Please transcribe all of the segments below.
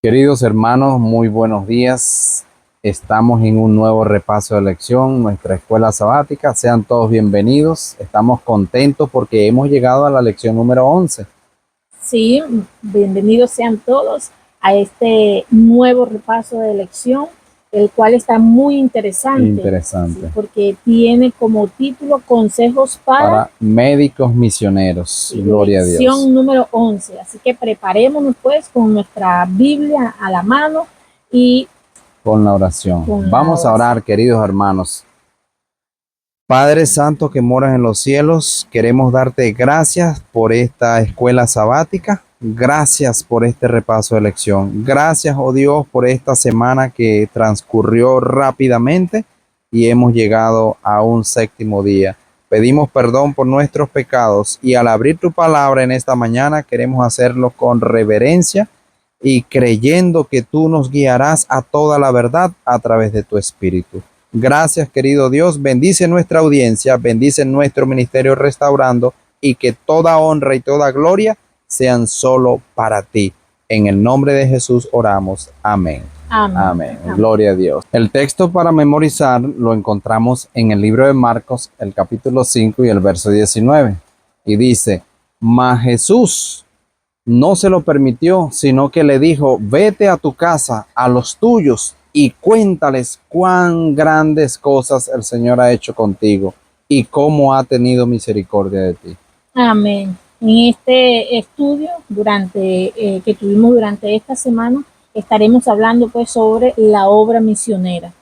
Queridos hermanos, muy buenos días. Estamos en un nuevo repaso de lección, nuestra escuela sabática. Sean todos bienvenidos. Estamos contentos porque hemos llegado a la lección número 11. Sí, bienvenidos sean todos a este nuevo repaso de lección, el cual está muy interesante. Sí, porque tiene como título Consejos para médicos misioneros. Gloria a Dios. Lección número 11. Así que preparémonos pues con nuestra Biblia a la mano y con la oración. Vamos a orar, queridos hermanos. Padre Santo que moras en los cielos, queremos darte gracias por esta escuela sabática. Gracias por este repaso de lección. Gracias, oh Dios, por esta semana que transcurrió rápidamente y hemos llegado a un séptimo día. Pedimos perdón por nuestros pecados y al abrir tu palabra en esta mañana queremos hacerlo con reverencia y creyendo que tú nos guiarás a toda la verdad a través de tu Espíritu. Gracias, querido Dios. Bendice nuestra audiencia, bendice nuestro ministerio Restaurando y que toda honra y toda gloria sean solo para ti. En el nombre de Jesús oramos. Amén. Amén. Amén. Gloria a Dios. El texto para memorizar lo encontramos en el libro de Marcos, el capítulo 5 y el verso 19. Y dice, mas Jesús no se lo permitió, sino que le dijo, vete a tu casa, a los tuyos, y cuéntales cuán grandes cosas el Señor ha hecho contigo y cómo ha tenido misericordia de ti. Amén. En este estudio que tuvimos durante esta semana, estaremos hablando pues sobre la obra misionera.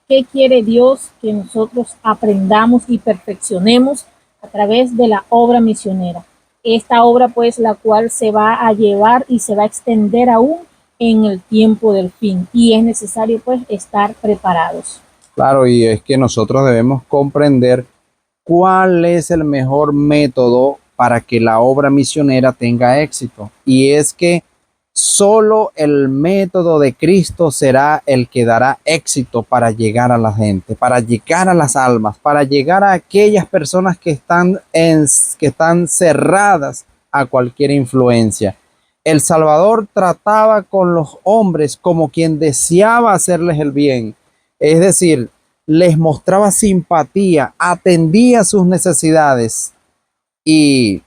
¿Qué quiere Dios que nosotros aprendamos y perfeccionemos a través de la obra misionera? Esta obra pues la cual se va a llevar y se va a extender aún en el tiempo del fin y es necesario pues estar preparados. Claro, y es que nosotros debemos comprender cuál es el mejor método para que la obra misionera tenga éxito. Y es que solo el método de Cristo será el que dará éxito para llegar a la gente, para llegar a las almas, para llegar a aquellas personas que están cerradas a cualquier influencia. El Salvador trataba con los hombres como quien deseaba hacerles el bien. Es decir, les mostraba simpatía, atendía sus necesidades y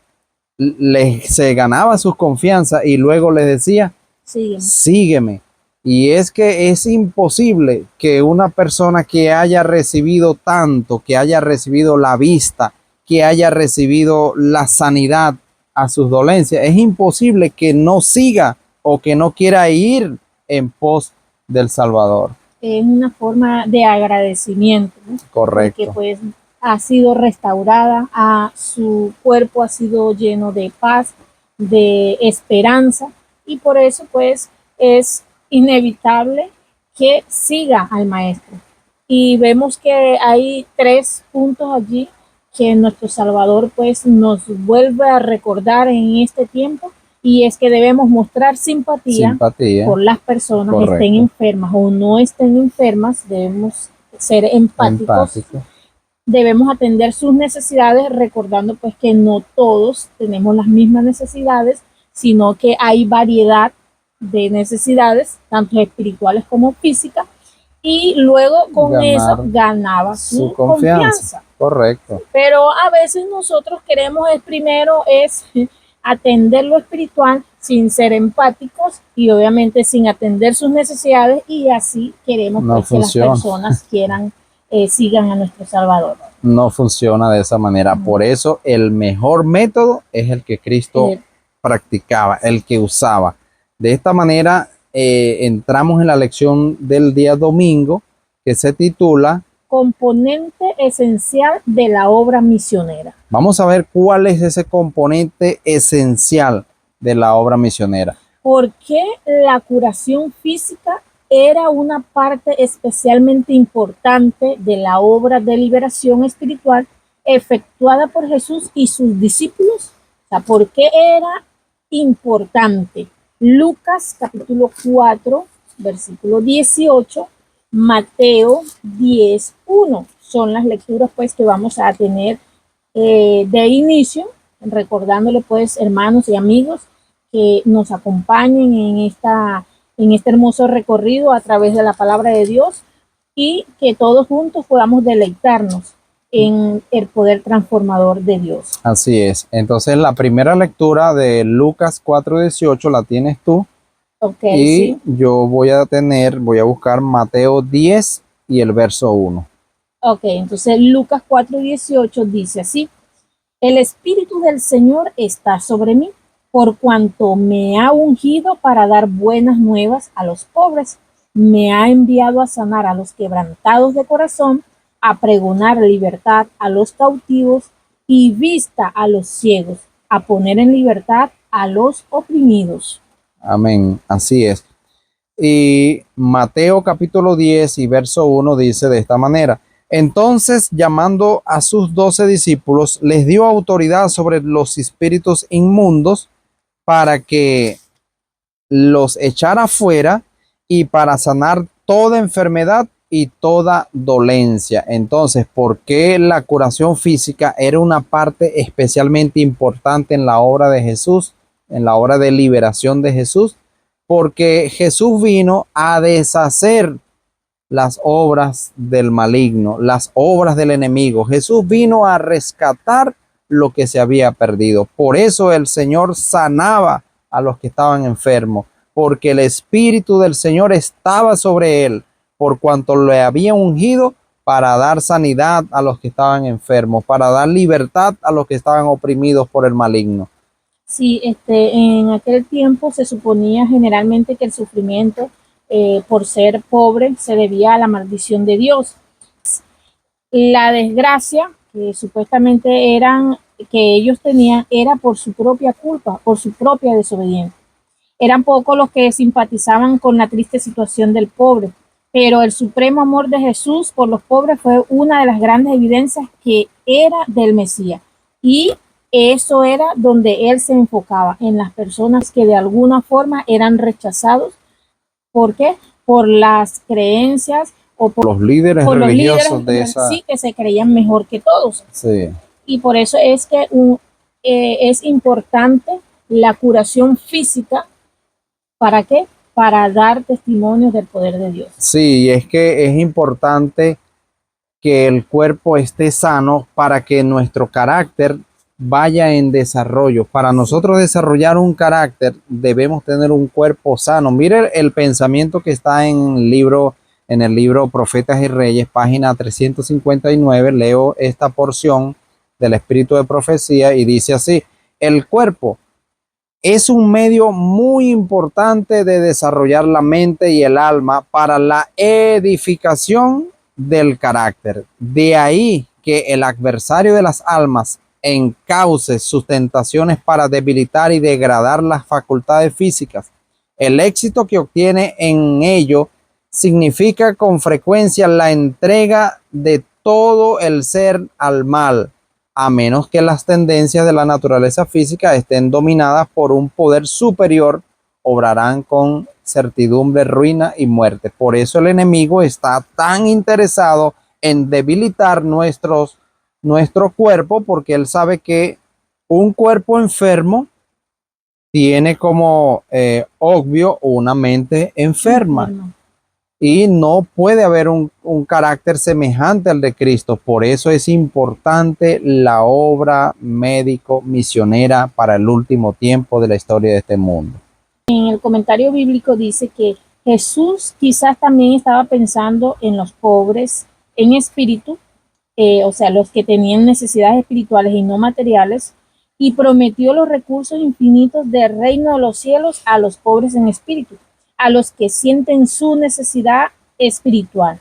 se ganaba su confianza y luego les decía, sígueme. Y es que es imposible que una persona que haya recibido tanto, que haya recibido la vista, que haya recibido la sanidad a sus dolencias, es imposible que no siga o que no quiera ir en pos del Salvador. Es una forma de agradecimiento, ¿no? Correcto. Porque pues ha sido restaurada, su cuerpo ha sido lleno de paz, de esperanza y por eso pues es inevitable que siga al maestro. Y vemos que hay 3 puntos allí que nuestro Salvador pues nos vuelve a recordar en este tiempo y es que debemos mostrar simpatía por las personas que estén enfermas o no estén enfermas, debemos ser empáticos. Debemos atender sus necesidades recordando pues que no todos tenemos las mismas necesidades, sino que hay variedad de necesidades, tanto espirituales como físicas, y luego con eso ganaba su confianza. Correcto. Pero a veces nosotros queremos primero atender lo espiritual sin ser empáticos y obviamente sin atender sus necesidades y así queremos pues, que las personas sigan a nuestro Salvador. No funciona de esa manera. Por eso el mejor método es el que Cristo practicaba, el que usaba. De esta manera entramos en la lección del día domingo que se titula Componente esencial de la obra misionera. Vamos a ver cuál es ese componente esencial de la obra misionera. ¿Por qué la curación física era una parte especialmente importante de la obra de liberación espiritual efectuada por Jesús y sus discípulos? O sea, ¿por qué era importante? Lucas capítulo 4, versículo 18, Mateo 10:1. Son las lecturas pues que vamos a tener de inicio, recordándole pues hermanos y amigos que nos acompañen en esta en este hermoso recorrido a través de la palabra de Dios y que todos juntos podamos deleitarnos en el poder transformador de Dios. Así es. Entonces la primera lectura de Lucas 4:18 la tienes tú. Ok, Y sí. yo voy a buscar Mateo 10 y el verso 1. Ok, entonces Lucas 4:18 dice así: el Espíritu del Señor está sobre mí, por cuanto me ha ungido para dar buenas nuevas a los pobres. Me ha enviado a sanar a los quebrantados de corazón, a pregonar libertad a los cautivos y vista a los ciegos, a poner en libertad a los oprimidos. Amén. Así es. Y Mateo capítulo 10 y verso 1 dice de esta manera: entonces, llamando a sus 12 discípulos, les dio autoridad sobre los espíritus inmundos para que los echara fuera y para sanar toda enfermedad y toda dolencia. Entonces, ¿por qué la curación física era una parte especialmente importante en la obra de Jesús, en la obra de liberación de Jesús? Porque Jesús vino a deshacer las obras del maligno, las obras del enemigo. Jesús vino a rescatar lo que se había perdido. Por eso el Señor sanaba a los que estaban enfermos, porque el Espíritu del Señor estaba sobre él, por cuanto le había ungido para dar sanidad a los que estaban enfermos, para dar libertad a los que estaban oprimidos por el maligno. Sí, en aquel tiempo se suponía generalmente que el sufrimiento por ser pobre se debía a la maldición de Dios. La desgracia que supuestamente que ellos tenían era por su propia culpa, por su propia desobediencia. Eran pocos los que simpatizaban con la triste situación del pobre, pero el supremo amor de Jesús por los pobres fue una de las grandes evidencias que era del Mesías. Y eso era donde él se enfocaba, en las personas que de alguna forma eran rechazados. ¿Por qué? Por las creencias o Los líderes por los religiosos de líderes, esa... sí, que se creían mejor que todos. Sí. Y por eso es que es importante la curación física. ¿Para qué? Para dar testimonio del poder de Dios. Sí, es que es importante que el cuerpo esté sano para que nuestro carácter vaya en desarrollo. Para nosotros desarrollar un carácter debemos tener un cuerpo sano. Mire el pensamiento que está en el libro Profetas y Reyes, página 359. Leo esta porción del espíritu de profecía y dice así: el cuerpo es un medio muy importante de desarrollar la mente y el alma para la edificación del carácter. De ahí que el adversario de las almas encauce sus tentaciones para debilitar y degradar las facultades físicas. El éxito que obtiene en ello significa con frecuencia la entrega de todo el ser al mal, a menos que las tendencias de la naturaleza física estén dominadas por un poder superior, obrarán con certidumbre, ruina y muerte. Por eso el enemigo está tan interesado en debilitar nuestro cuerpo, porque él sabe que un cuerpo enfermo tiene como obvio una mente enferma. Y no puede haber un carácter semejante al de Cristo. Por eso es importante la obra médico misionera para el último tiempo de la historia de este mundo. En el comentario bíblico dice que Jesús quizás también estaba pensando en los pobres en espíritu, o sea, los que tenían necesidades espirituales y no materiales, y prometió los recursos infinitos del reino de los cielos a los pobres en espíritu, a los que sienten su necesidad espiritual.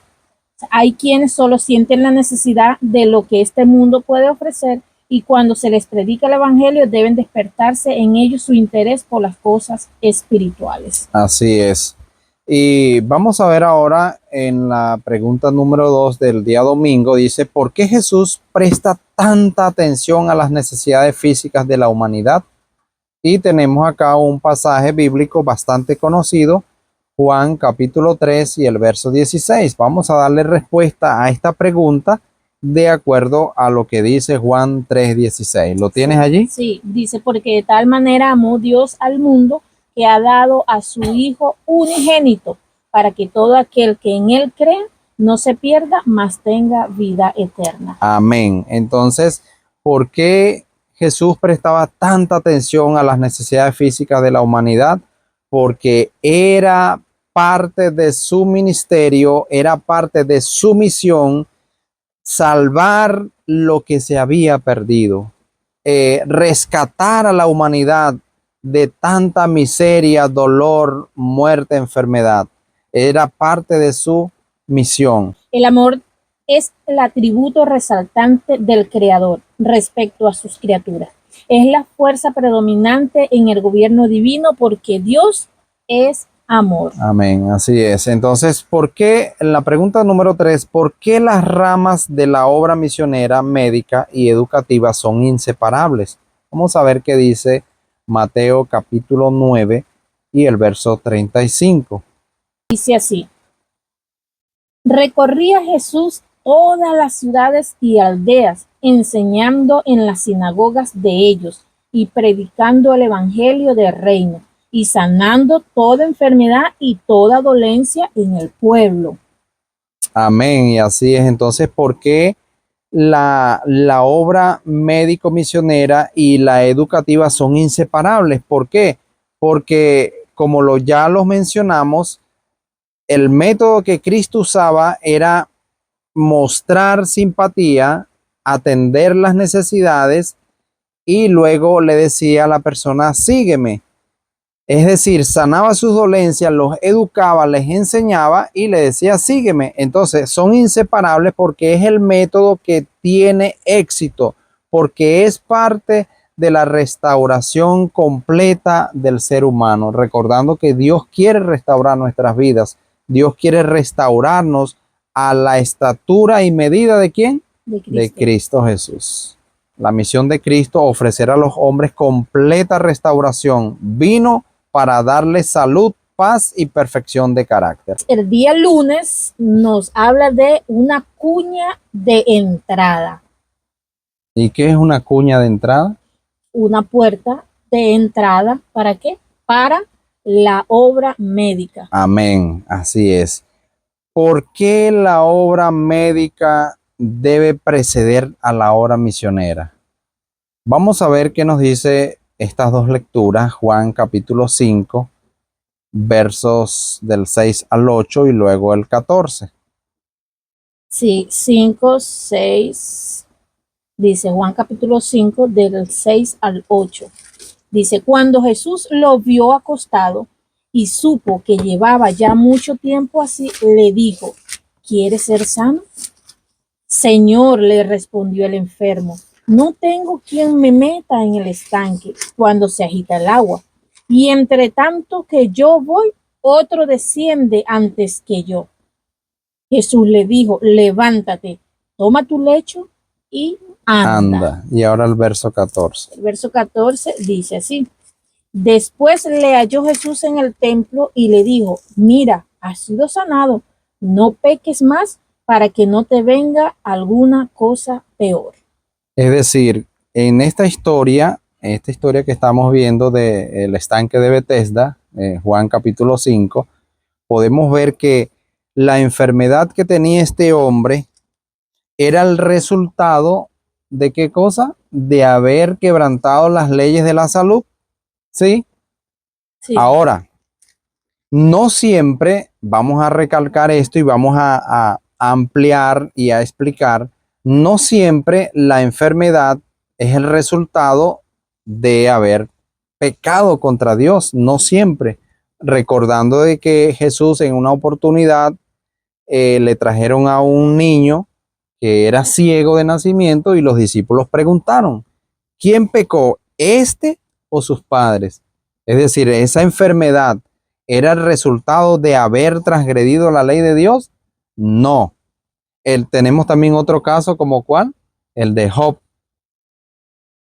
Hay quienes solo sienten la necesidad de lo que este mundo puede ofrecer y cuando se les predica el evangelio deben despertarse en ellos su interés por las cosas espirituales. Así es. Y vamos a ver ahora en la pregunta número 2 del día domingo, dice: ¿por qué Jesús presta tanta atención a las necesidades físicas de la humanidad? Y tenemos acá un pasaje bíblico bastante conocido, Juan capítulo 3 y el verso 16. Vamos a darle respuesta a esta pregunta de acuerdo a lo que dice Juan 3:16. ¿Lo tienes allí? Sí, dice: porque de tal manera amó Dios al mundo que ha dado a su Hijo unigénito, para que todo aquel que en él cree no se pierda, mas tenga vida eterna. Amén. Entonces, ¿por qué Jesús prestaba tanta atención a las necesidades físicas de la humanidad? Porque era parte de su ministerio, era parte de su misión, salvar lo que se había perdido, rescatar a la humanidad de tanta miseria, dolor, muerte, enfermedad. Era parte de su misión. El amor es el atributo resaltante del Creador respecto a sus criaturas. Es la fuerza predominante en el gobierno divino porque Dios es amor. Amén, así es. Entonces, ¿por qué, en la pregunta número 3, por qué las ramas de la obra misionera, médica y educativa son inseparables? Vamos a ver qué dice Mateo capítulo 9 y el verso 35. Dice así: recorría Jesús todas las ciudades y aldeas, enseñando en las sinagogas de ellos y predicando el evangelio del reino y sanando toda enfermedad y toda dolencia en el pueblo. Amén, y así es. Entonces, ¿por qué la obra médico-misionera y la educativa son inseparables? ¿Por qué? Porque, como ya los mencionamos, el método que Cristo usaba era mostrar simpatía, atender las necesidades y luego le decía a la persona, sígueme. Es decir, sanaba sus dolencias, los educaba, les enseñaba y le decía, sígueme. Entonces, son inseparables porque es el método que tiene éxito, porque es parte de la restauración completa del ser humano, recordando que Dios quiere restaurar nuestras vidas. Dios quiere restaurarnos a la estatura y medida ¿de quién? De Cristo Jesús. La misión de Cristo, ofrecer a los hombres completa restauración. Vino para darles salud, paz y perfección de carácter. El día lunes nos habla de una cuña de entrada. ¿Y qué es una cuña de entrada? Una puerta de entrada, ¿para qué? Para la obra médica. Amén, así es. ¿Por qué la obra médica debe preceder a la obra misionera? Vamos a ver qué nos dice estas dos lecturas, Juan capítulo 5, versos del 6 al 8 y luego el 14. Sí, 5, 6, dice Juan capítulo 5 del 6 al 8. Dice, cuando Jesús lo vio acostado y supo que llevaba ya mucho tiempo así, le dijo, ¿quieres ser sano? Señor, le respondió el enfermo, no tengo quien me meta en el estanque cuando se agita el agua. Y entre tanto que yo voy, otro desciende antes que yo. Jesús le dijo, levántate, toma tu lecho y anda. Y ahora el verso 14. El verso 14 dice así. Después le halló Jesús en el templo y le dijo, mira, has sido sanado, no peques más para que no te venga alguna cosa peor. Es decir, en esta historia que estamos viendo del estanque de Betesda, Juan capítulo 5, podemos ver que la enfermedad que tenía este hombre era el resultado de ¿qué cosa? De haber quebrantado las leyes de la salud. ¿Sí? Sí. Ahora, no siempre, vamos a recalcar esto y vamos a ampliar y a explicar, no siempre la enfermedad es el resultado de haber pecado contra Dios, no siempre. Recordando de que Jesús en una oportunidad le trajeron a un niño que era ciego de nacimiento y los discípulos preguntaron, ¿quién pecó, este o sus padres? Es decir, esa enfermedad era el resultado de haber transgredido la ley de Dios. No. Tenemos también otro caso como ¿cuál? El de Job.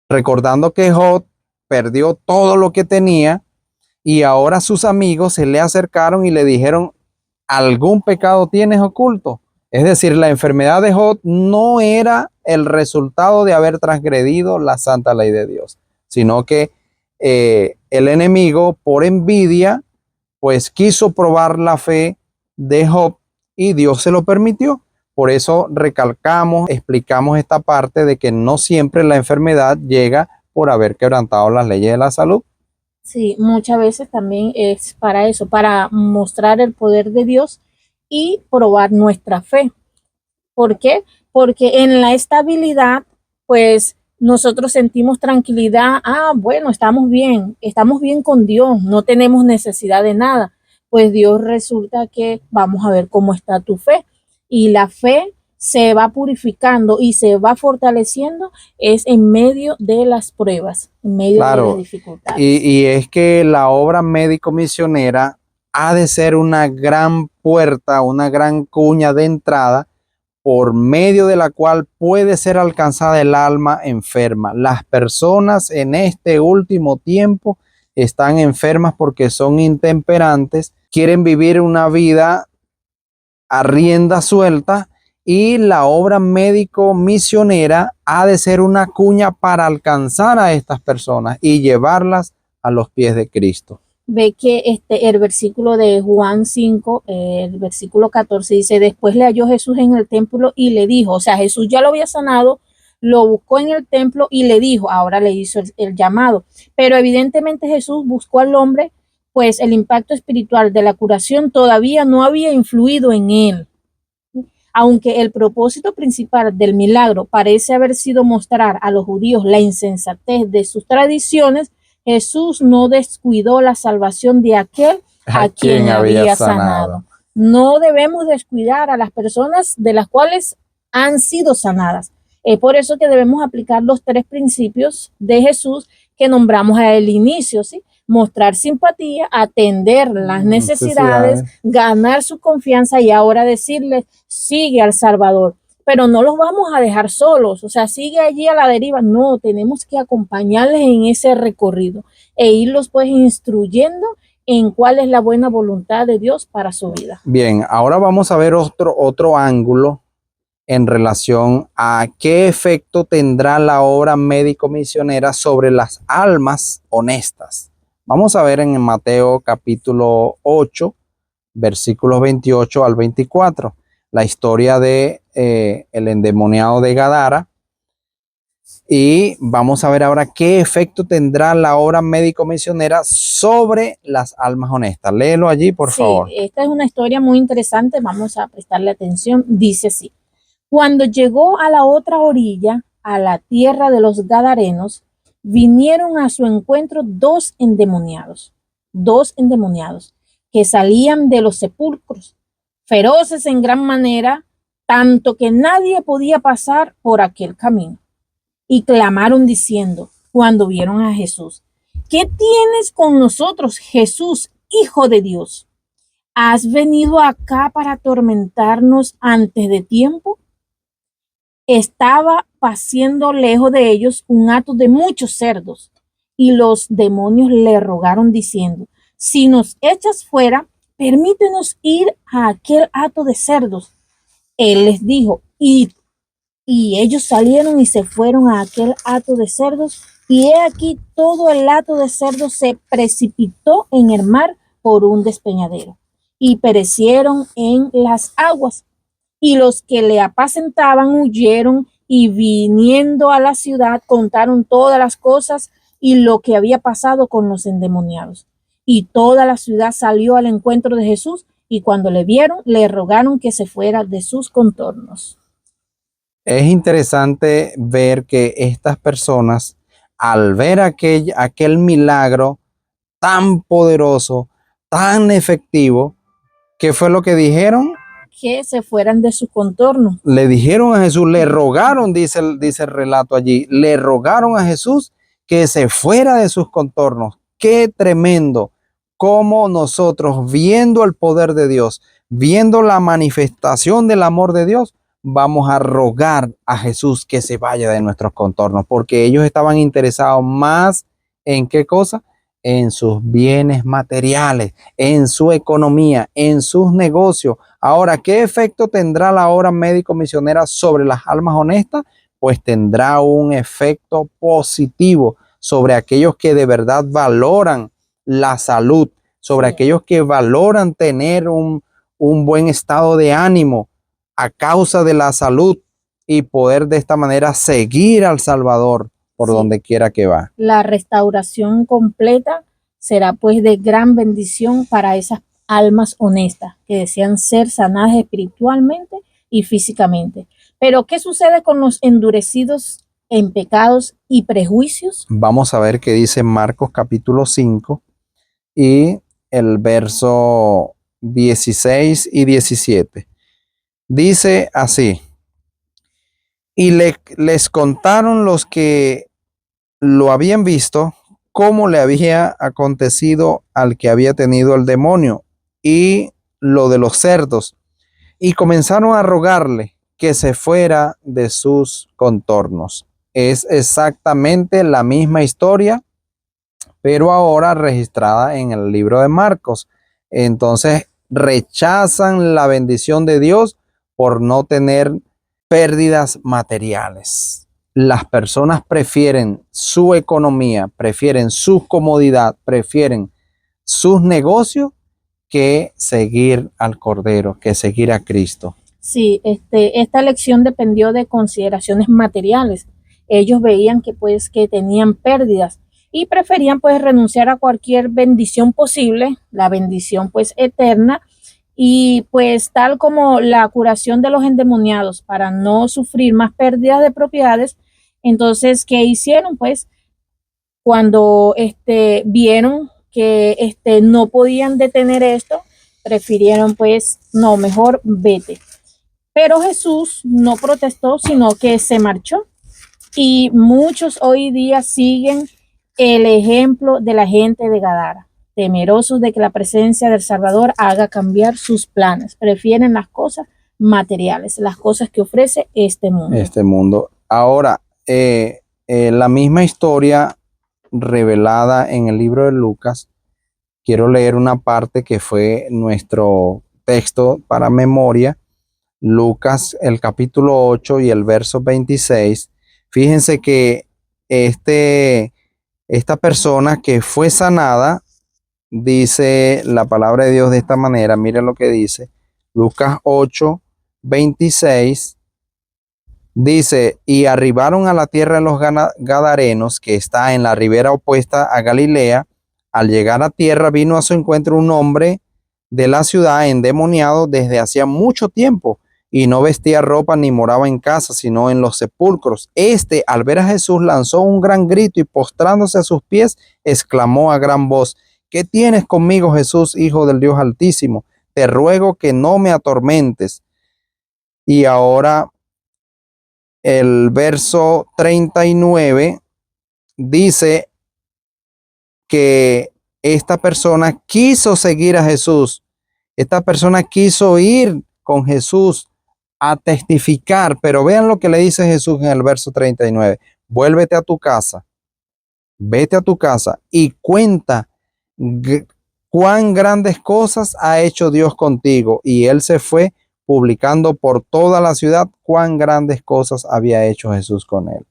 Recordando que Job perdió todo lo que tenía y ahora sus amigos se le acercaron y le dijeron, ¿algún pecado tienes oculto? Es decir, la enfermedad de Job no era el resultado de haber transgredido la santa ley de Dios, sino que el enemigo, por envidia, pues quiso probar la fe de Job y Dios se lo permitió. Por eso recalcamos, explicamos esta parte de que no siempre la enfermedad llega por haber quebrantado las leyes de la salud. Sí, muchas veces también es para eso, para mostrar el poder de Dios y probar nuestra fe. ¿Por qué? Porque en la estabilidad, pues nosotros sentimos tranquilidad. Ah, bueno, estamos bien con Dios, no tenemos necesidad de nada. Pues Dios resulta que vamos a ver cómo está tu fe. Y la fe se va purificando y se va fortaleciendo es en medio de las pruebas, en medio de las dificultades. Y es que la obra médico misionera ha de ser una gran puerta, una gran cuña de entrada por medio de la cual puede ser alcanzada el alma enferma. Las personas en este último tiempo están enfermas porque son intemperantes, quieren vivir una vida a rienda suelta y la obra médico misionera ha de ser una cuña para alcanzar a estas personas y llevarlas a los pies de Cristo. Ve que el versículo de Juan 5, el versículo 14 dice, después le halló Jesús en el templo y le dijo, o sea, Jesús ya lo había sanado, lo buscó en el templo y le dijo, ahora le hizo el llamado, pero evidentemente Jesús buscó al hombre, pues el impacto espiritual de la curación todavía no había influido en él. Aunque el propósito principal del milagro parece haber sido mostrar a los judíos la insensatez de sus tradiciones, Jesús no descuidó la salvación de aquel a quien había sanado. No debemos descuidar a las personas de las cuales han sido sanadas. Es por eso que debemos aplicar los 3 principios de Jesús que nombramos al inicio, ¿sí? Mostrar simpatía, atender las necesidades, ganar su confianza y ahora decirles, sigue al Salvador. Pero no los vamos a dejar solos, o sea, sigue allí a la deriva. No, tenemos que acompañarles en ese recorrido e irlos pues instruyendo en cuál es la buena voluntad de Dios para su vida. Bien, ahora vamos a ver otro ángulo en relación a qué efecto tendrá la obra médico misionera sobre las almas honestas. Vamos a ver en Mateo capítulo 8, versículos 28 al 24, la historia de el endemoniado de Gadara. Y vamos a ver ahora qué efecto tendrá la obra médico misionera sobre las almas honestas. Léelo allí, por favor. Esta es una historia muy interesante, vamos a prestarle atención. Dice así, cuando llegó a la otra orilla, a la tierra de los Gadarenos, vinieron a su encuentro dos endemoniados que salían de los sepulcros, feroces en gran manera, tanto que nadie podía pasar por aquel camino. Y clamaron diciendo, cuando vieron a Jesús, ¿qué tienes con nosotros, Jesús, Hijo de Dios? ¿Has venido acá para atormentarnos antes de tiempo? Estaba paciendo lejos de ellos un hato de muchos cerdos, y los demonios le rogaron diciendo, si nos echas fuera, permítenos ir a aquel hato de cerdos. Él les dijo, id. Y ellos salieron y se fueron a aquel hato de cerdos, y he aquí todo el hato de cerdos se precipitó en el mar por un despeñadero, y perecieron en las aguas. Y los que le apacentaban huyeron, y viniendo a la ciudad contaron todas las cosas y lo que había pasado con los endemoniados. Y toda la ciudad salió al encuentro de Jesús, y cuando le vieron, le rogaron que se fuera de sus contornos. Es interesante ver que estas personas, al ver aquel milagro tan poderoso, tan efectivo, ¿qué fue lo que dijeron? Que se fueran de su contorno. Le dijeron a Jesús, le rogaron, dice el relato allí, le rogaron a Jesús que se fuera de sus contornos. Qué tremendo cómo nosotros, viendo el poder de Dios, viendo la manifestación del amor de Dios, vamos a rogar a Jesús que se vaya de nuestros contornos, porque ellos estaban interesados más en qué cosa, en sus bienes materiales, en su economía, en sus negocios. Ahora, ¿qué efecto tendrá la obra médico misionera sobre las almas honestas? Pues tendrá un efecto positivo sobre aquellos que de verdad valoran la salud, sobre Sí. aquellos que valoran tener un buen estado de ánimo a causa de la salud y poder de esta manera seguir al Salvador por Sí. donde quiera que va. La restauración completa será pues de gran bendición para esas almas honestas que desean ser sanadas espiritualmente y físicamente. Pero ¿qué sucede con los endurecidos en pecados y prejuicios? Vamos a ver qué dice Marcos capítulo 5 y el verso 16 y 17. Dice así: y les contaron los que lo habían visto cómo le había acontecido al que había tenido el demonio y lo de los cerdos, y comenzaron a rogarle que se fuera de sus contornos. Es exactamente la misma historia, pero ahora registrada en el libro de Marcos. Entonces rechazan la bendición de Dios por no tener pérdidas materiales. Las personas prefieren su economía, prefieren su comodidad, prefieren sus negocios que seguir al Cordero, que seguir a Cristo. Sí, esta elección dependió de consideraciones materiales. Ellos veían que pues que tenían pérdidas y preferían pues renunciar a cualquier bendición posible, la bendición pues eterna, y pues tal como la curación de los endemoniados para no sufrir más pérdidas de propiedades. Entonces, ¿qué hicieron? Pues cuando vieron que no podían detener esto, prefirieron pues no, mejor vete. Pero Jesús no protestó, sino que se marchó. Y muchos hoy día siguen el ejemplo de la gente de Gadara, temerosos de que la presencia del Salvador haga cambiar sus planes. Prefieren las cosas materiales, las cosas que ofrece este mundo. Este mundo. Ahora, la misma historia revelada en el libro de Lucas, quiero leer una parte que fue nuestro texto para memoria. Lucas, el capítulo 8 y el verso 26. Fíjense que esta persona que fue sanada, dice la palabra de Dios de esta manera. Miren lo que dice. Lucas 8, 26. Dice: y arribaron a la tierra de los Gadarenos, que está en la ribera opuesta a Galilea. Al llegar a tierra, vino a su encuentro un hombre de la ciudad endemoniado desde hacía mucho tiempo, y no vestía ropa ni moraba en casa, sino en los sepulcros. Al ver a Jesús, lanzó un gran grito y postrándose a sus pies, exclamó a gran voz: ¿qué tienes conmigo, Jesús, Hijo del Dios Altísimo? Te ruego que no me atormentes. Y ahora el verso 39 dice que esta persona quiso seguir a Jesús. Esta persona quiso ir con Jesús a testificar, pero vean lo que le dice Jesús en el verso 39. Vuélvete a tu casa, vete a tu casa y cuenta cuán grandes cosas ha hecho Dios contigo. Y él se fue publicando por toda la ciudad cuán grandes cosas había hecho Jesús con él.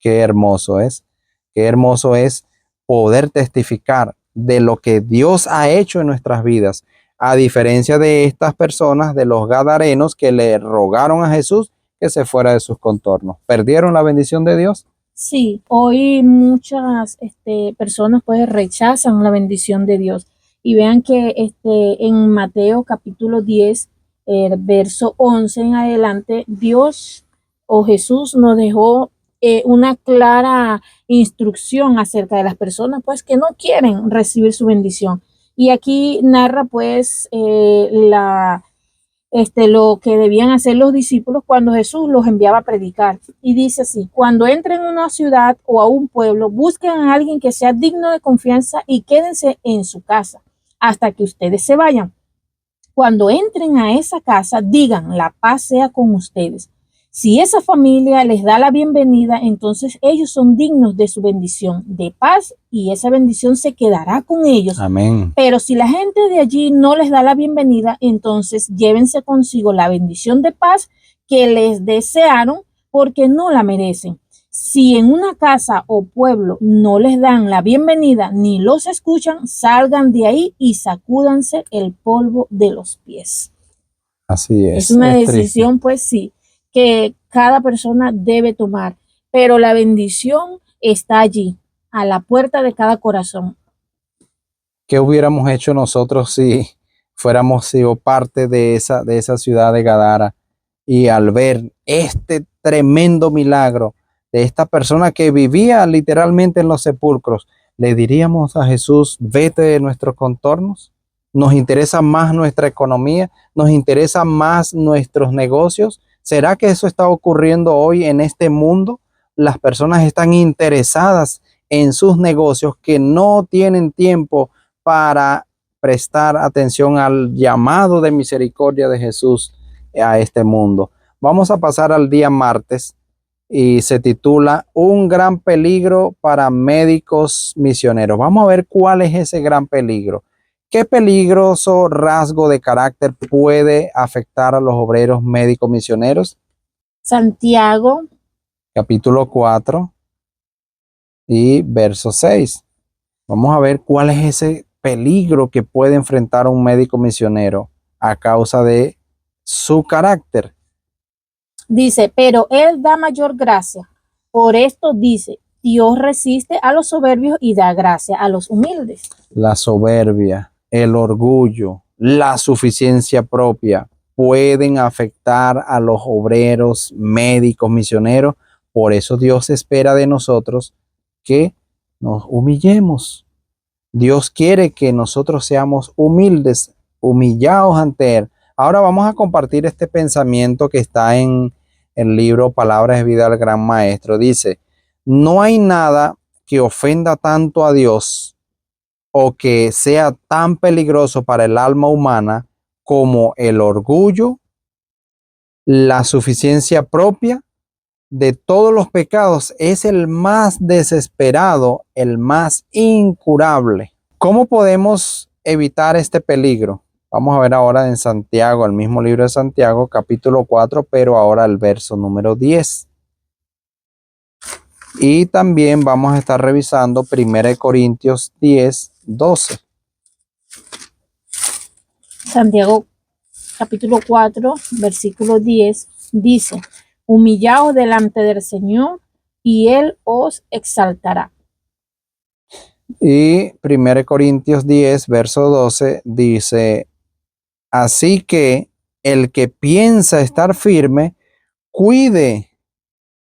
Qué hermoso es poder testificar de lo que Dios ha hecho en nuestras vidas, a diferencia de estas personas, de los gadarenos, que le rogaron a Jesús que se fuera de sus contornos. ¿Perdieron la bendición de Dios? Sí, hoy muchas personas pues rechazan la bendición de Dios. Y vean que en Mateo capítulo 10, verso 11 en adelante, Dios o Jesús nos dejó una clara instrucción acerca de las personas pues que no quieren recibir su bendición. Y aquí narra pues lo que debían hacer los discípulos cuando Jesús los enviaba a predicar. Y dice así: cuando entren a una ciudad o a un pueblo, busquen a alguien que sea digno de confianza y quédense en su casa hasta que ustedes se vayan. Cuando entren a esa casa, digan: la paz sea con ustedes. Si esa familia les da la bienvenida, entonces ellos son dignos de su bendición de paz y esa bendición se quedará con ellos. Amén. Pero si la gente de allí no les da la bienvenida, entonces llévense consigo la bendición de paz que les desearon porque no la merecen. Si en una casa o pueblo no les dan la bienvenida ni los escuchan, salgan de ahí y sacúdanse el polvo de los pies. Así Es una es triste. decisión, pues sí, que cada persona debe tomar, pero la bendición está allí, a la puerta de cada corazón. ¿Qué hubiéramos hecho nosotros si fuéramos sido parte de esa ciudad de Gadara? Y al ver este tremendo milagro de esta persona que vivía literalmente en los sepulcros, ¿le diríamos a Jesús, vete de nuestros contornos? ¿Nos interesa más nuestra economía? ¿Nos interesa más nuestros negocios? ¿Será que eso está ocurriendo hoy en este mundo? Las personas están interesadas en sus negocios que no tienen tiempo para prestar atención al llamado de misericordia de Jesús a este mundo. Vamos a pasar al día martes y se titula Un gran peligro para médicos misioneros. Vamos a ver cuál es ese gran peligro. ¿Qué peligroso rasgo de carácter puede afectar a los obreros médicos misioneros? Santiago, Capítulo 4 y verso 6. Vamos a ver cuál es ese peligro que puede enfrentar un médico misionero a causa de su carácter. dice, pero Él da mayor gracia. Por esto dice, Dios resiste a los soberbios y da gracia a los humildes. La soberbia, el orgullo, la suficiencia propia pueden afectar a los obreros, médicos, misioneros. Por eso Dios espera de nosotros que nos humillemos. Dios quiere que nosotros seamos humildes, humillados ante Él. Ahora vamos a compartir este pensamiento que está en el libro Palabras de Vida del Gran Maestro. Dice, no hay nada que ofenda tanto a Dios o que sea tan peligroso para el alma humana como el orgullo, la suficiencia propia. De todos los pecados es el más desesperado, el más incurable. ¿Cómo podemos evitar este peligro? Vamos a ver ahora en Santiago, el mismo libro de Santiago, capítulo 4, pero ahora el verso número 10. Y también vamos a estar revisando 1 Corintios 10, 12. Santiago capítulo 4, versículo 10 dice, humillaos delante del Señor y Él os exaltará. Y 1 Corintios 10, verso 12 dice, así que el que piensa estar firme, cuide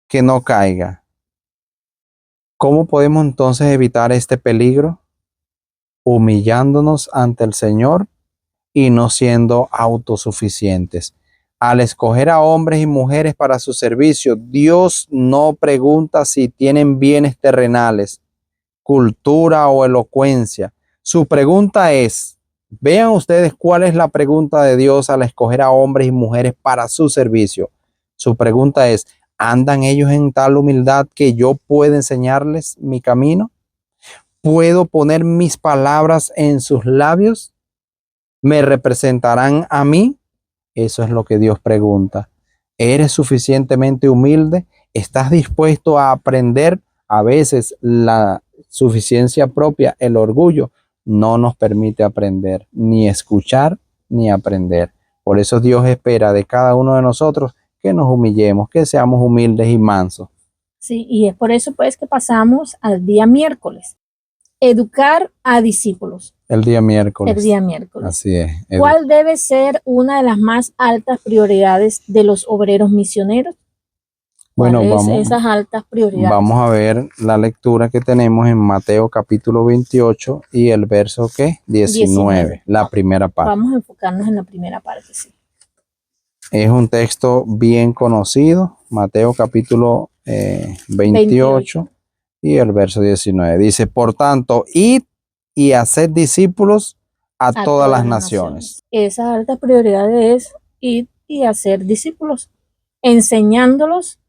que no caiga. ¿Cómo podemos entonces evitar este peligro? Humillándonos ante el Señor y no siendo autosuficientes. Al escoger a hombres y mujeres para su servicio, Dios no pregunta si tienen bienes terrenales, cultura o elocuencia. Su pregunta es, vean ustedes cuál es la pregunta de Dios al escoger a hombres y mujeres para su servicio. Su pregunta es, ¿andan ellos en tal humildad que yo pueda enseñarles mi camino? ¿Puedo poner mis palabras en sus labios? ¿Me representarán a mí? Eso es lo que Dios pregunta. ¿Eres suficientemente humilde? ¿Estás dispuesto a aprender? A veces la suficiencia propia, el orgullo, no nos permite aprender, ni escuchar, ni aprender. Por eso Dios espera de cada uno de nosotros que nos humillemos, que seamos humildes y mansos. Sí, y es por eso pues que pasamos al día miércoles. Educar a discípulos. El día miércoles. El día miércoles. Así es. ¿Cuál debe ser una de las más altas prioridades de los obreros misioneros? Bueno, esas altas prioridades. Vamos a ver la lectura que tenemos en Mateo capítulo 28 y el verso ¿qué? 19, la primera parte. Vamos a enfocarnos en la primera parte, sí. Es un texto bien conocido, Mateo capítulo 28 y el verso 19. Dice, por tanto, id y haced discípulos a todas las naciones. Esa alta prioridad es ir y hacer discípulos, enseñándolos,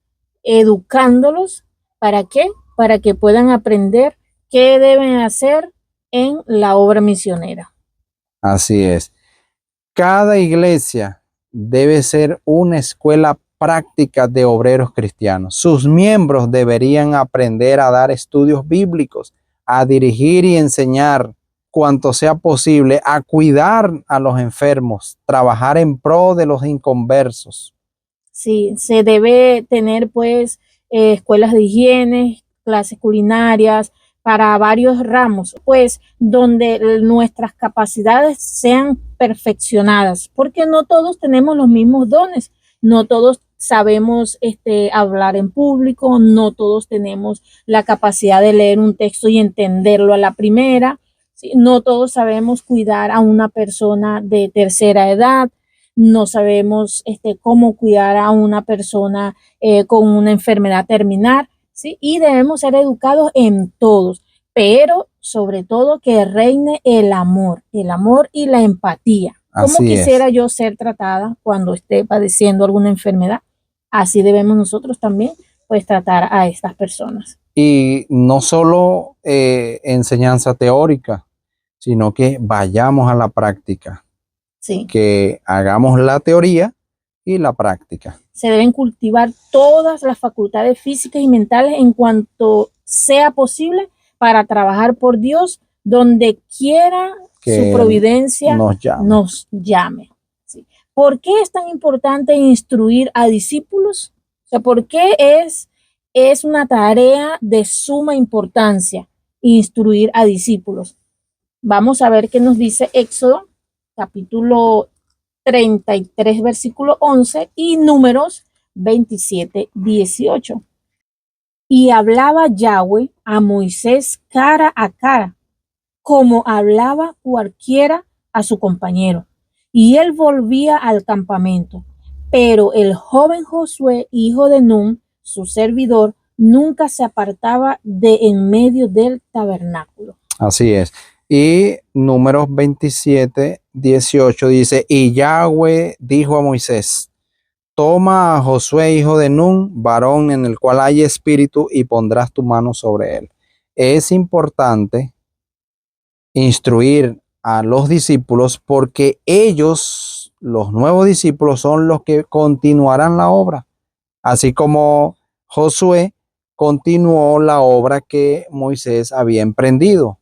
educándolos. ¿Para qué? Para que puedan aprender qué deben hacer en la obra misionera. Así es. Cada iglesia debe ser una escuela prácticas de obreros cristianos. Sus miembros deberían aprender a dar estudios bíblicos, a dirigir y enseñar cuanto sea posible, a cuidar a los enfermos, trabajar en pro de los inconversos. Sí, se debe tener pues escuelas de higiene, clases culinarias para varios ramos, pues donde nuestras capacidades sean perfeccionadas, porque no todos tenemos los mismos dones, no todos sabemos hablar en público, no todos tenemos la capacidad de leer un texto y entenderlo a la primera, ¿sí? No todos sabemos cuidar a una persona de tercera edad, no sabemos cómo cuidar a una persona con una enfermedad terminal, ¿sí? Y debemos ser educados en todos, pero sobre todo que reine el amor y la empatía. ¿Cómo Así quisiera es. yo ser tratada cuando esté padeciendo alguna enfermedad? Así debemos nosotros también, pues, tratar a estas personas. Y no solo enseñanza teórica, sino que vayamos a la práctica, Sí. que hagamos la teoría y la práctica. Se deben cultivar todas las facultades físicas y mentales en cuanto sea posible para trabajar por Dios donde quiera Que su providencia nos llame. ¿Sí? ¿Por qué es tan importante instruir a discípulos? O sea, ¿por qué es una tarea de suma importancia instruir a discípulos? Vamos a ver qué nos dice Éxodo, capítulo 33, versículo 11 y Números 27, 18. Y hablaba Yahweh a Moisés cara a cara, como hablaba cualquiera a su compañero. Y él volvía al campamento. Pero el joven Josué, hijo de Nun, su servidor, nunca se apartaba de en medio del tabernáculo. Así es. Y Números 27, 18 dice, y Yahweh dijo a Moisés, toma a Josué, hijo de Nun, varón en el cual hay espíritu, y pondrás tu mano sobre él. Es importante instruir a los discípulos porque ellos, los nuevos discípulos, son los que continuarán la obra, así como Josué continuó la obra que Moisés había emprendido,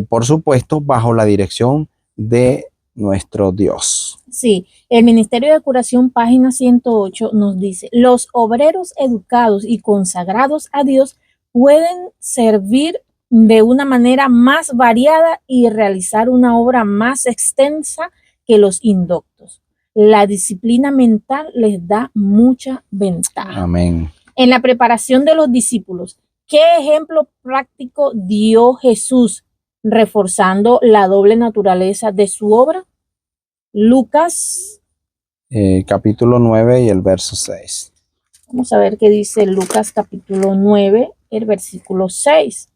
por supuesto, bajo la dirección de nuestro Dios. Sí, el Ministerio de Curación, página 108, nos dice, los obreros educados y consagrados a Dios pueden servir de una manera más variada y realizar una obra más extensa que los indoctos. La disciplina mental les da mucha ventaja. Amén. En la preparación de los discípulos, ¿qué ejemplo práctico dio Jesús reforzando la doble naturaleza de su obra? Lucas, Capítulo 9 y el verso 6. vamos a ver qué dice Lucas capítulo 9, el versículo 6.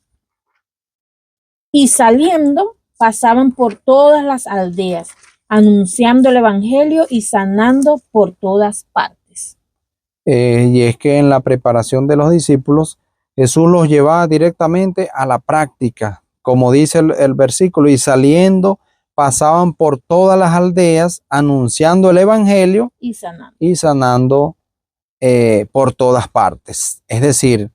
Y saliendo, pasaban por todas las aldeas, anunciando el evangelio y sanando por todas partes. Y es que en la preparación de los discípulos, Jesús los llevaba directamente a la práctica, como dice el versículo, y saliendo pasaban por todas las aldeas anunciando el evangelio y sanando por todas partes. Es decir,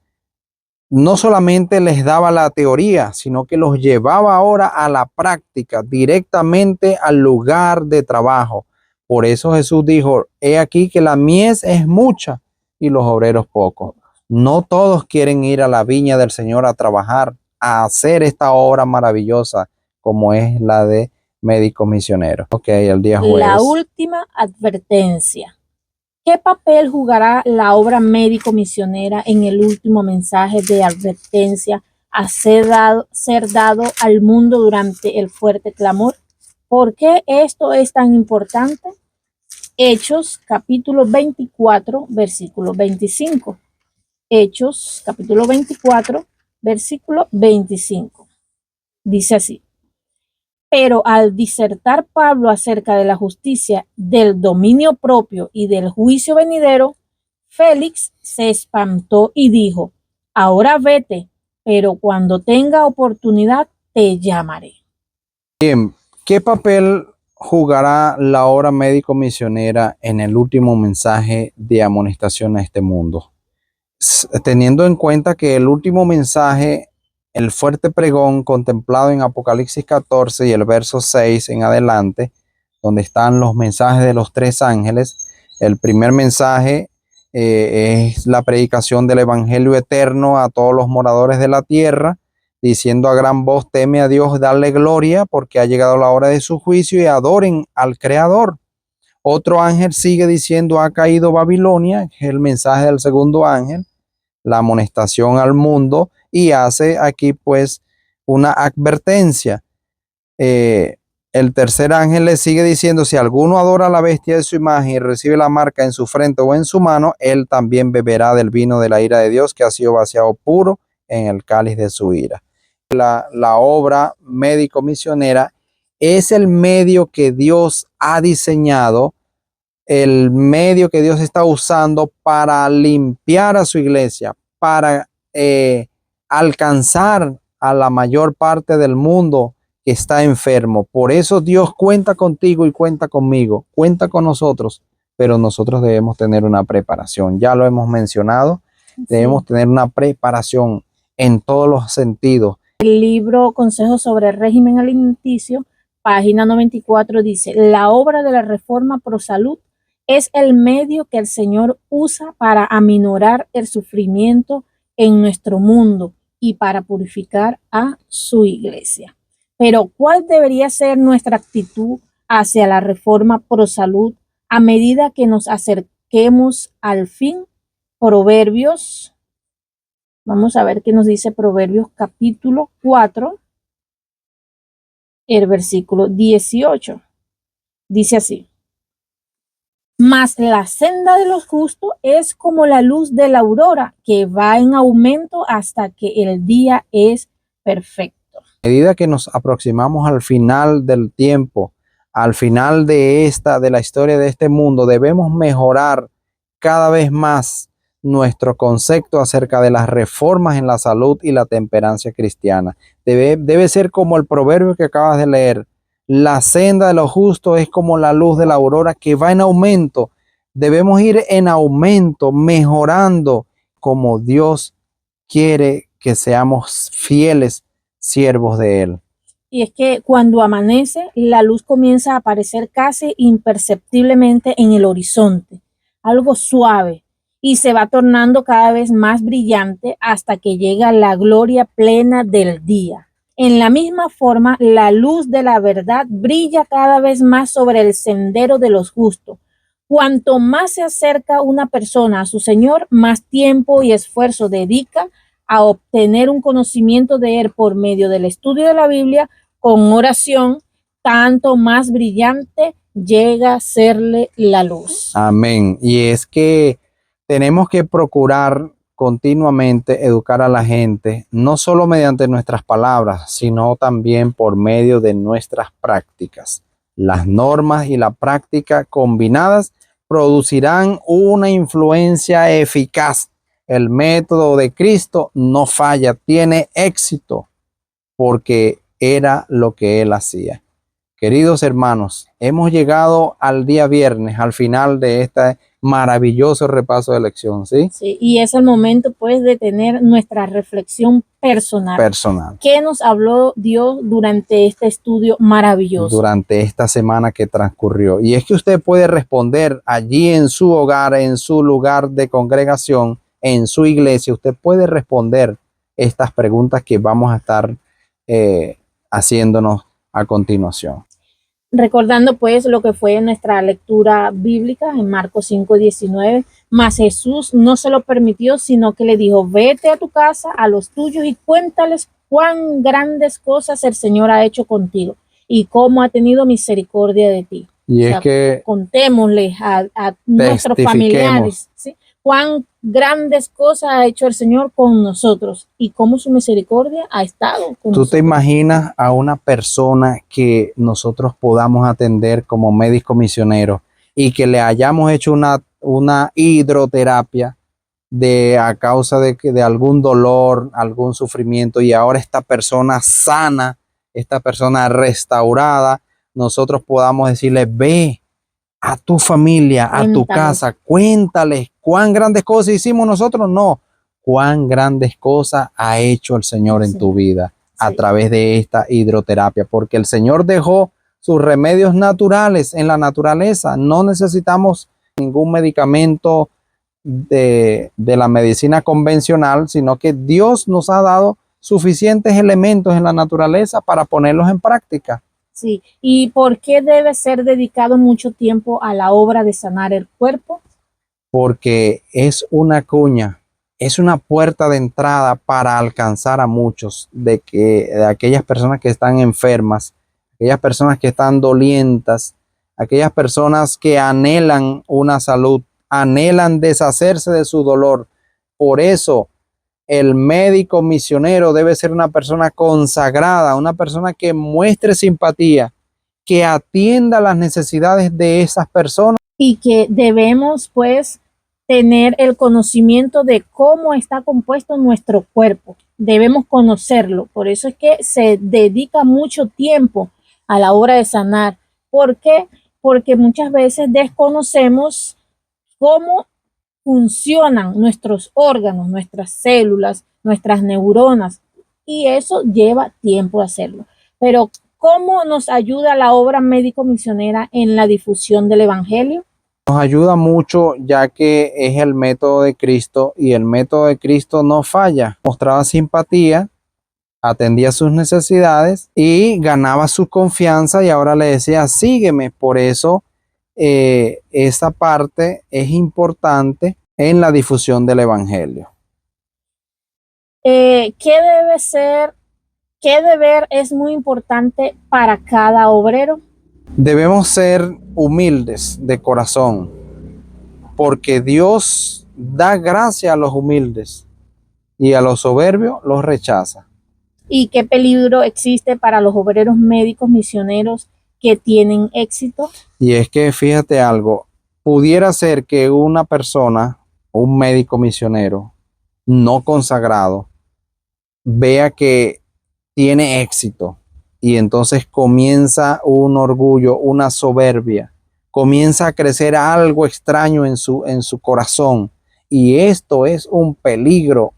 no solamente les daba la teoría, sino que los llevaba ahora a la práctica, directamente al lugar de trabajo. Por eso Jesús dijo, he aquí que la mies es mucha y los obreros pocos. No todos quieren ir a la viña del Señor a trabajar, a hacer esta obra maravillosa como es la de médicos misioneros. Ok, el día jueves. La última advertencia. ¿Qué papel jugará la obra médico-misionera en el último mensaje de advertencia a ser dado al mundo durante el fuerte clamor? ¿Por qué esto es tan importante? Hechos, capítulo 24, versículo 25. Hechos, capítulo 24, versículo 25. Dice así. Pero al disertar Pablo acerca de la justicia, del dominio propio y del juicio venidero, Félix se espantó y dijo, ahora vete, pero cuando tenga oportunidad te llamaré. Bien, ¿qué papel jugará la obra médico-misionera en el último mensaje de amonestación a este mundo? Teniendo en cuenta que el último mensaje, el fuerte pregón contemplado en Apocalipsis 14 y el verso 6 en adelante, donde están los mensajes de los tres ángeles. El primer mensaje es la predicación del evangelio eterno a todos los moradores de la tierra, diciendo a gran voz: teme a Dios, dale gloria, porque ha llegado la hora de su juicio, y adoren al Creador. Otro ángel sigue diciendo: ha caído Babilonia, que es el mensaje del segundo ángel, la amonestación al mundo, y hace aquí pues una advertencia. El tercer ángel le sigue diciendo: si alguno adora a la bestia de su imagen y recibe la marca en su frente o en su mano, él también beberá del vino de la ira de Dios, que ha sido vaciado puro en el cáliz de su ira. La obra médico-misionera es el medio que Dios ha diseñado, el medio que Dios está usando para limpiar a su iglesia, para alcanzar a la mayor parte del mundo que está enfermo. Por eso Dios cuenta contigo y cuenta conmigo, cuenta con nosotros, pero nosotros debemos tener una preparación. Ya lo hemos mencionado, debemos tener una preparación en todos los sentidos. El libro Consejos sobre el régimen alimenticio, página 94, dice: la obra de la reforma pro salud es el medio que el Señor usa para aminorar el sufrimiento en nuestro mundo y para purificar a su iglesia. Pero, ¿cuál debería ser nuestra actitud hacia la reforma pro salud a medida que nos acerquemos al fin? Proverbios, vamos a ver qué nos dice Proverbios capítulo 4, el versículo 18. Dice así: mas la senda de los justos es como la luz de la aurora, que va en aumento hasta que el día es perfecto. A medida que nos aproximamos al final del tiempo, al final de la historia de este mundo, debemos mejorar cada vez más nuestro concepto acerca de las reformas en la salud y la temperancia cristiana. Debe ser como el proverbio que acabas de leer: la senda de los justos es como la luz de la aurora, que va en aumento. Debemos ir en aumento, mejorando como Dios quiere que seamos fieles siervos de Él. Y es que cuando amanece, la luz comienza a aparecer casi imperceptiblemente en el horizonte, algo suave, y se va tornando cada vez más brillante hasta que llega la gloria plena del día. En la misma forma, la luz de la verdad brilla cada vez más sobre el sendero de los justos. Cuanto más se acerca una persona a su Señor, más tiempo y esfuerzo dedica a obtener un conocimiento de Él por medio del estudio de la Biblia con oración, tanto más brillante llega a serle la luz. Amén. Y es que tenemos que procurar continuamente educar a la gente, no solo mediante nuestras palabras, sino también por medio de nuestras prácticas. Las normas y la práctica combinadas producirán una influencia eficaz. El método de Cristo no falla, tiene éxito, porque era lo que Él hacía. Queridos hermanos, hemos llegado al día viernes, al final de este maravilloso repaso de lección, ¿sí? Sí, y es el momento pues de tener nuestra reflexión personal. ¿Qué nos habló Dios durante este estudio maravilloso? Durante esta semana que transcurrió. Y es que usted puede responder allí en su hogar, en su lugar de congregación, en su iglesia. Usted puede responder estas preguntas que vamos a estar haciéndonos a continuación. Recordando pues lo que fue nuestra lectura bíblica en Marcos 5:19, mas Jesús no se lo permitió, sino que le dijo: vete a tu casa, a los tuyos, y cuéntales cuán grandes cosas el Señor ha hecho contigo y cómo ha tenido misericordia de ti. Y es que contémosles a nuestros familiares, ¿sí?, cuán grandes cosas ha hecho el Señor con nosotros y cómo su misericordia ha estado con nosotros. ¿Tú te imaginas a una persona que nosotros podamos atender como médico misionero y que le hayamos hecho una hidroterapia a causa de algún dolor, algún sufrimiento, y ahora esta persona sana, esta persona restaurada, nosotros podamos decirle, ve a tu familia, a tu Cuéntales. casa, cuéntales cuán grandes cosas hicimos nosotros. No, cuán grandes cosas ha hecho el Señor en Sí. tu vida a Sí. través de esta hidroterapia, porque el Señor dejó sus remedios naturales en la naturaleza. No necesitamos ningún medicamento de la medicina convencional, sino que Dios nos ha dado suficientes elementos en la naturaleza para ponerlos en práctica. Sí. ¿Y por qué debe ser dedicado mucho tiempo a la obra de sanar el cuerpo? Porque es una cuña, es una puerta de entrada para alcanzar a muchos de aquellas personas que están enfermas, aquellas personas que están dolientas, aquellas personas que anhelan una salud, anhelan deshacerse de su dolor. Por eso el médico misionero debe ser una persona consagrada, una persona que muestre simpatía, que atienda las necesidades de esas personas. Y que debemos pues tener el conocimiento de cómo está compuesto nuestro cuerpo. Debemos conocerlo. Por eso es que se dedica mucho tiempo a la obra de sanar. ¿Por qué? Porque muchas veces desconocemos cómo funcionan nuestros órganos, nuestras células, nuestras neuronas, y eso lleva tiempo hacerlo. Pero, ¿cómo nos ayuda la obra médico-misionera en la difusión del Evangelio? Nos ayuda mucho ya que es el método de Cristo y el método de Cristo no falla. Mostraba simpatía, atendía sus necesidades y ganaba su confianza y ahora le decía, sígueme. Por eso esa parte es importante en la difusión del Evangelio. ¿Qué debe ser, qué deber es muy importante para cada obrero? Debemos ser humildes de corazón, porque Dios da gracia a los humildes y a los soberbios los rechaza. ¿Y qué peligro existe para los obreros médicos misioneros que tienen éxito? Y es que fíjate algo, pudiera ser que una persona, un médico misionero no consagrado, vea que tiene éxito y entonces comienza un orgullo, una soberbia, comienza a crecer algo extraño en su corazón. Y esto es un peligro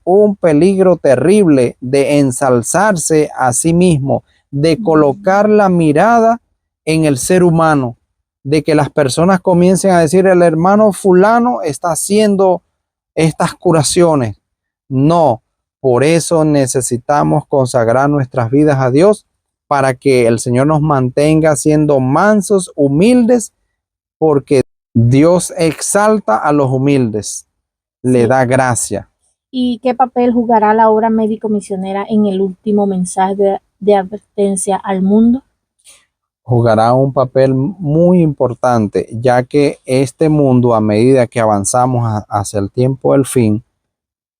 terrible de ensalzarse a sí mismo, de colocar la mirada en el ser humano, de que las personas comiencen a decir, el hermano fulano está haciendo estas curaciones. No, por eso necesitamos consagrar nuestras vidas a Dios para que el Señor nos mantenga siendo mansos, humildes, porque Dios exalta a los humildes, le Sí. da gracia. ¿Y qué papel jugará la obra médico-misionera en el último mensaje de advertencia al mundo? Jugará un papel muy importante, ya que este mundo, a medida que avanzamos hacia el tiempo del fin,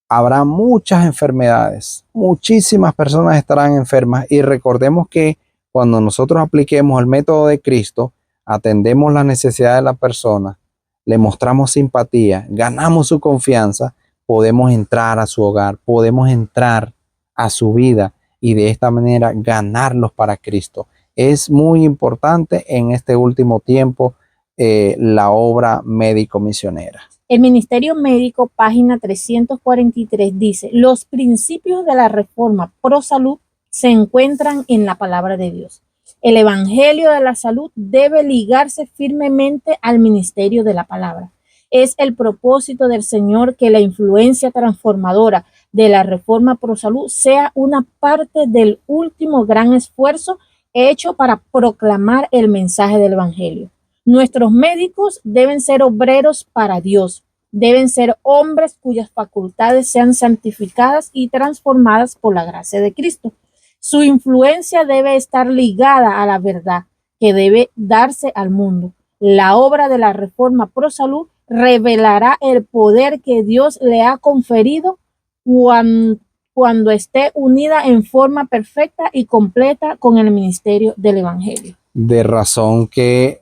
habrá muchas enfermedades, muchísimas personas estarán enfermas y recordemos que cuando nosotros apliquemos el método de Cristo, atendemos la necesidad de la persona, le mostramos simpatía, ganamos su confianza, podemos entrar a su hogar, podemos entrar a su vida y de esta manera ganarlos para Cristo. Es muy importante en este último tiempo la obra médico-misionera. El Ministerio Médico, página 343, dice, los principios de la reforma pro salud se encuentran en la palabra de Dios. El Evangelio de la salud debe ligarse firmemente al ministerio de la palabra. Es el propósito del Señor que la influencia transformadora de la reforma pro salud sea una parte del último gran esfuerzo hecho para proclamar el mensaje del Evangelio. Nuestros médicos deben ser obreros para Dios, deben ser hombres cuyas facultades sean santificadas y transformadas por la gracia de Cristo. Su influencia debe estar ligada a la verdad que debe darse al mundo. La obra de la reforma pro salud revelará el poder que Dios le ha conferido cuando esté unida en forma perfecta y completa con el ministerio del Evangelio. De razón que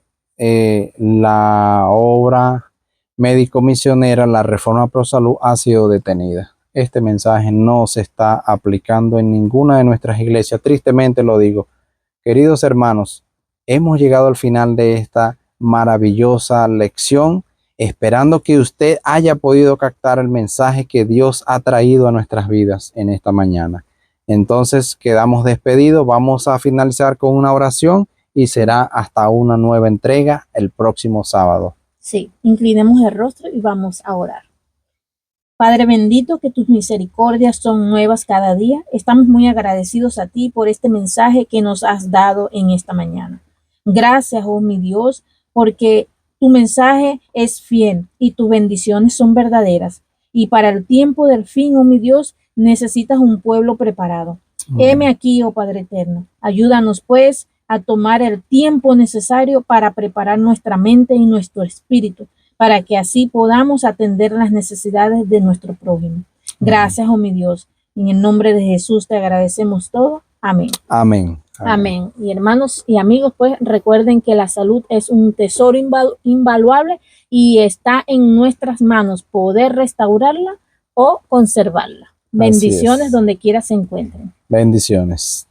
la obra médico-misionera, la reforma pro salud, ha sido detenida. Este mensaje no se está aplicando en ninguna de nuestras iglesias. Tristemente lo digo. Queridos hermanos, hemos llegado al final de esta maravillosa lección, esperando que usted haya podido captar el mensaje que Dios ha traído a nuestras vidas en esta mañana. Entonces quedamos despedidos, vamos a finalizar con una oración y será hasta una nueva entrega el próximo sábado. Sí, inclinemos el rostro y vamos a orar. Padre bendito, que tus misericordias son nuevas cada día. Estamos muy agradecidos a ti por este mensaje que nos has dado en esta mañana. Gracias, oh mi Dios, porque tu mensaje es fiel y tus bendiciones son verdaderas. Y para el tiempo del fin, oh mi Dios, necesitas un pueblo preparado. Heme aquí, oh Padre eterno. Ayúdanos, pues, a tomar el tiempo necesario para preparar nuestra mente y nuestro espíritu, para que así podamos atender las necesidades de nuestro prójimo. Gracias, oh mi Dios. En el nombre de Jesús te agradecemos todo. Amén. Amén. Amén. Y hermanos y amigos, pues recuerden que la salud es un tesoro invaluable y está en nuestras manos poder restaurarla o conservarla. Bendiciones donde quiera se encuentren. Bendiciones.